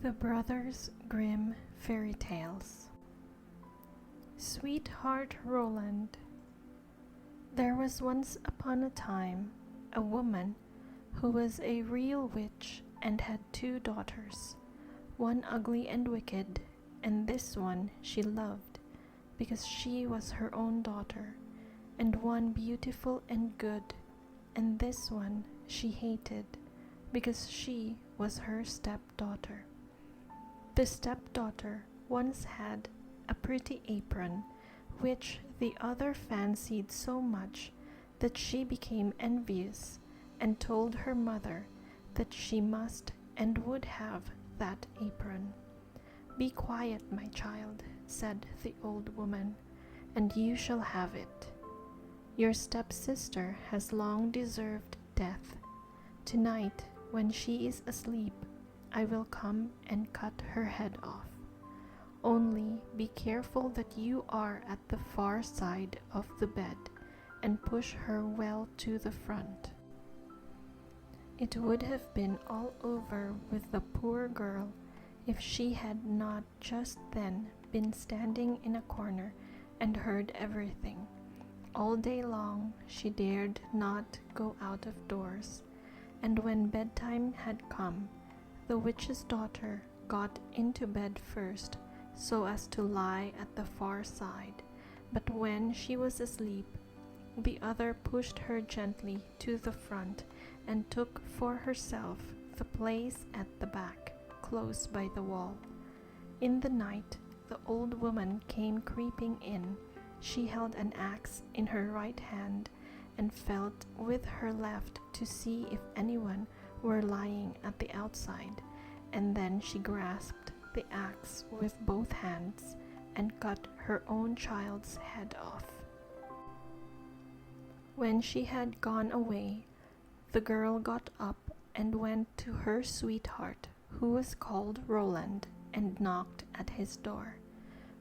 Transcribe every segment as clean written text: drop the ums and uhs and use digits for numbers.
The Brothers Grimm Fairy Tales. Sweetheart Roland. There was once upon a time a woman who was a real witch and had 2 daughters, one ugly and wicked, and this one she loved because she was her own daughter, and one beautiful and good, and this one she hated because she was her stepdaughter. The stepdaughter once had a pretty apron, which the other fancied so much that she became envious and told her mother that she must and would have that apron. "Be quiet, my child," said the old woman, "and you shall have it. Your stepsister has long deserved death. Tonight, when she is asleep, I will come and cut her head off. Only be careful that you are at the far side of the bed and push her well to the front." It would have been all over with the poor girl if she had not just then been standing in a corner and heard everything. All day long she dared not go out of doors, and when bedtime had come, the witch's daughter got into bed first so as to lie at the far side, but when she was asleep, the other pushed her gently to the front and took for herself the place at the back, close by the wall. In the night, the old woman came creeping in. She held an axe in her right hand and felt with her left to see if anyone were lying at the outside, and then she grasped the axe with both hands and cut her own child's head off. When she had gone away, the girl got up and went to her sweetheart, who was called Roland, and knocked at his door.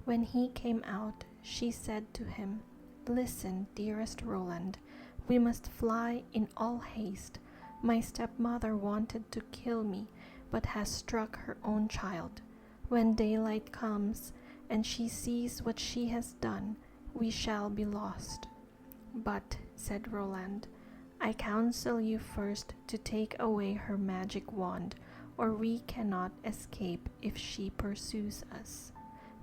When he came out, she said to him, "Listen, dearest Roland, we must fly in all haste. My stepmother wanted to kill me, but has struck her own child. When daylight comes and she sees what she has done, we shall be lost." "But," said Roland, "I counsel you first to take away her magic wand, or we cannot escape if she pursues us."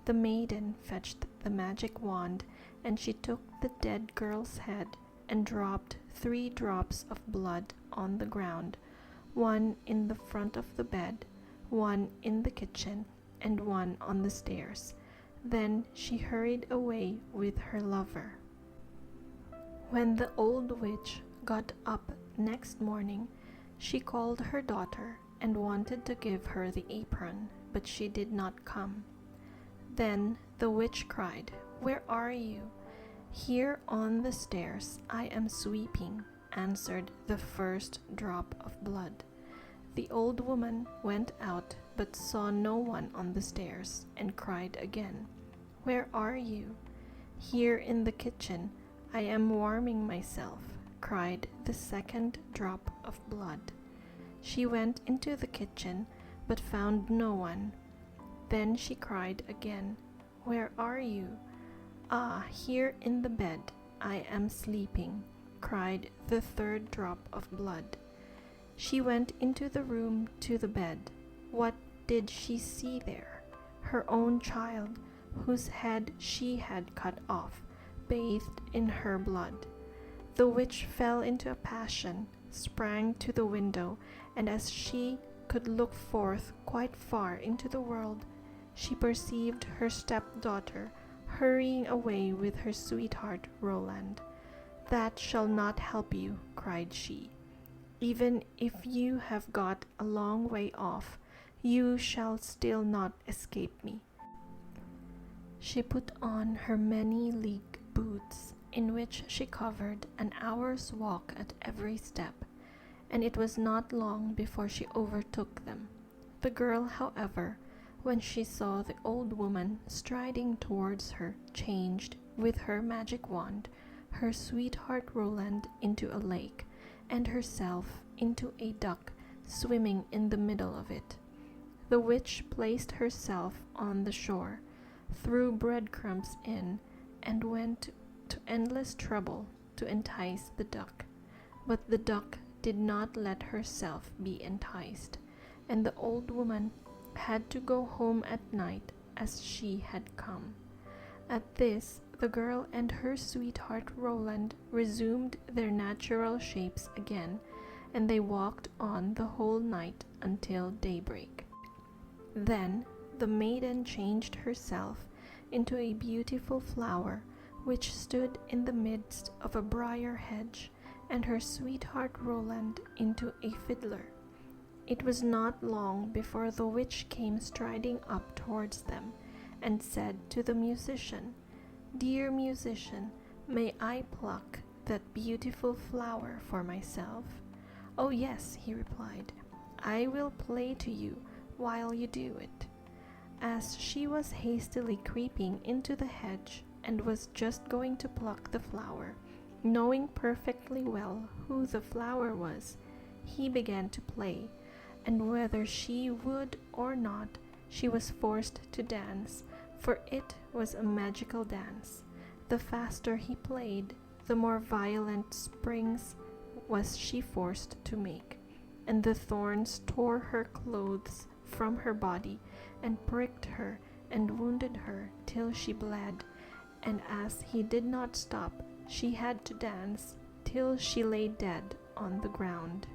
The maiden fetched the magic wand, and she took the dead girl's head and dropped 3 drops of blood on the ground, one in the front of the bed, one in the kitchen, and one on the stairs. Then she hurried away with her lover. When the old witch got up next morning, she called her daughter and wanted to give her the apron, but she did not come. Then the witch cried, "Where are you?" "Here on the stairs I am sweeping," answered the first drop of blood. The old woman went out but saw no one on the stairs and cried again, "Where are you?" "Here in the kitchen I am warming myself," cried the second drop of blood. She went into the kitchen but found no one. Then she cried again, "Where are you?" "Ah, here in the bed I am sleeping," cried the third drop of blood. She went into the room to the bed. What did she see there? Her own child, whose head she had cut off, bathed in her blood. The witch fell into a passion, sprang to the window, and as she could look forth quite far into the world, she perceived her stepdaughter hurrying away with her sweetheart Roland. "That shall not help you," cried she. "Even if you have got a long way off, you shall still not escape me." She put on her many-league boots, in which she covered an hour's walk at every step, and it was not long before she overtook them. The girl, however, when she saw the old woman striding towards her, changed, with her magic wand, her sweetheart Roland into a lake, and herself into a duck swimming in the middle of it. the witch placed herself on the shore, threw breadcrumbs in, and went to endless trouble to entice the duck. But the duck did not let herself be enticed, and the old woman had to go home at night as she had come. At this, the girl and her sweetheart Roland resumed their natural shapes again, and they walked on the whole night until daybreak. Then the maiden changed herself into a beautiful flower which stood in the midst of a briar hedge, and her sweetheart Roland into a fiddler. It was not long before the witch came striding up towards them, and said to the musician, "Dear musician, may I pluck that beautiful flower for myself?" "Oh yes," he replied, "I will play to you while you do it." As she was hastily creeping into the hedge, and was just going to pluck the flower, knowing perfectly well who the flower was, he began to play, and whether she would or not, she was forced to dance, for it was a magical dance. The faster he played, the more violent springs was she forced to make, and the thorns tore her clothes from her body, and pricked her and wounded her till she bled, and as he did not stop, she had to dance till she lay dead on the ground.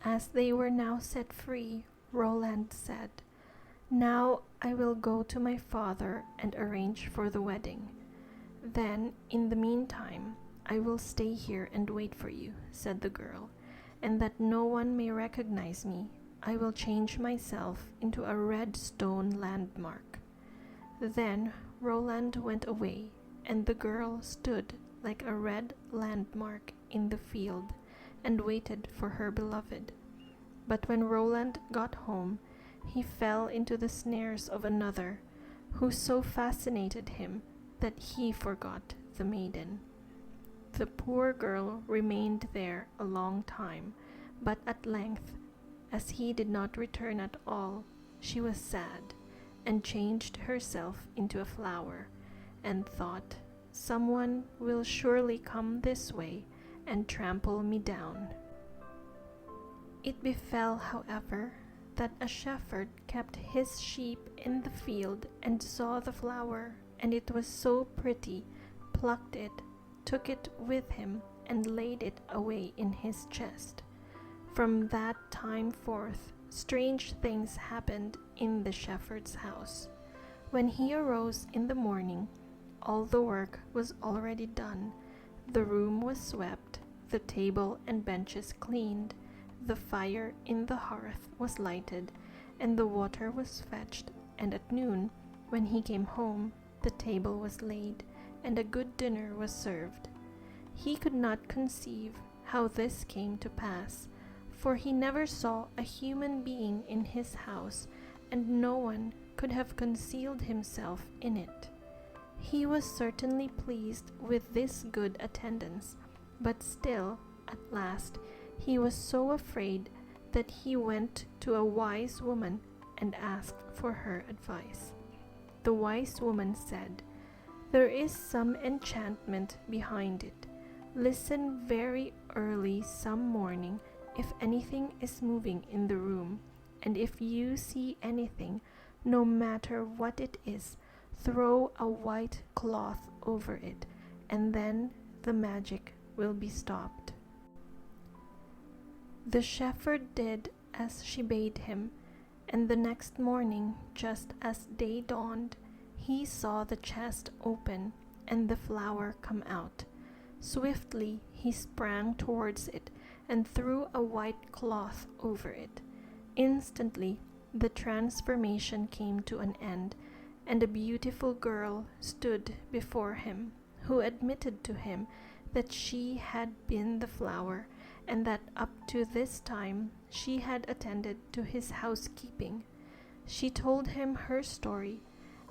As they were now set free, Roland said, "Now I will go to my father and arrange for the wedding. Then, in the meantime, I will stay here and wait for you," said the girl, "and that no one may recognize me, I will change myself into a red stone landmark." Then Roland went away, and the girl stood like a red landmark in the field, and waited for her beloved. But when Roland got home, he fell into the snares of another, who so fascinated him that he forgot the maiden. The poor girl remained there a long time, but at length, as he did not return at all, she was sad, and changed herself into a flower, and thought, "Someone will surely come this way and trample me down." It befell, however, that a shepherd kept his sheep in the field and saw the flower, and it was so pretty, plucked it, took it with him, and laid it away in his chest. From that time forth, strange things happened in the shepherd's house. When he arose in the morning, all the work was already done. The room was swept, the table and benches cleaned, the fire in the hearth was lighted, and the water was fetched, and at noon, when he came home, the table was laid, and a good dinner was served. He could not conceive how this came to pass, for he never saw a human being in his house, and no one could have concealed himself in it. He was certainly pleased with this good attendance, but still, at last, he was so afraid that he went to a wise woman and asked for her advice. The wise woman said, "There is some enchantment behind it. Listen very early some morning if anything is moving in the room, and if you see anything, no matter what it is, throw a white cloth over it, and then the magic will be stopped." The shepherd did as she bade him, and the next morning, just as day dawned, he saw the chest open and the flower come out. Swiftly he sprang towards it and threw a white cloth over it. Instantly the transformation came to an end, and a beautiful girl stood before him, who admitted to him that she had been the flower, and that up to this time she had attended to his housekeeping. She told him her story,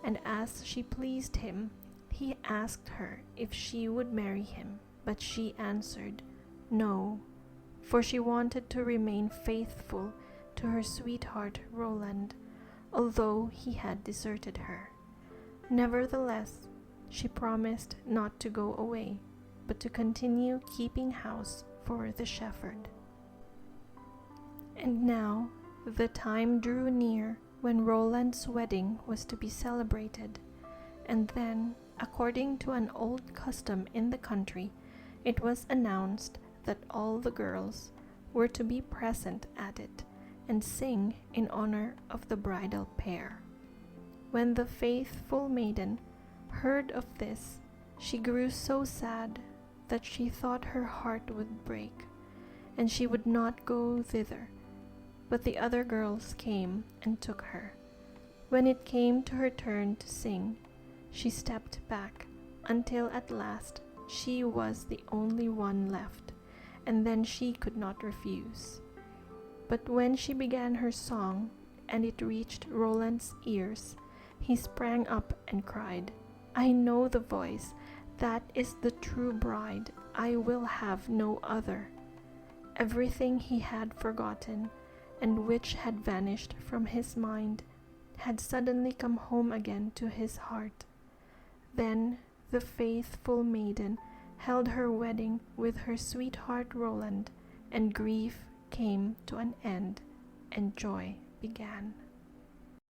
and as she pleased him, he asked her if she would marry him, but she answered no, for she wanted to remain faithful to her sweetheart Roland, although he had deserted her. Nevertheless, she promised not to go away, but to continue keeping house for the shepherd. And now the time drew near when Roland's wedding was to be celebrated, and then, according to an old custom in the country, it was announced that all the girls were to be present at it and sing in honor of the bridal pair. When the faithful maiden heard of this, she grew so sad that she thought her heart would break, and she would not go thither. But the other girls came and took her. When it came to her turn to sing, she stepped back until at last she was the only one left, and then she could not refuse. But when she began her song and it reached Roland's ears, he sprang up and cried, "I know the voice. That is the true bride. I will have no other." Everything he had forgotten, and which had vanished from his mind, had suddenly come home again to his heart. Then the faithful maiden held her wedding with her sweetheart Roland, and grief came to an end, and joy began.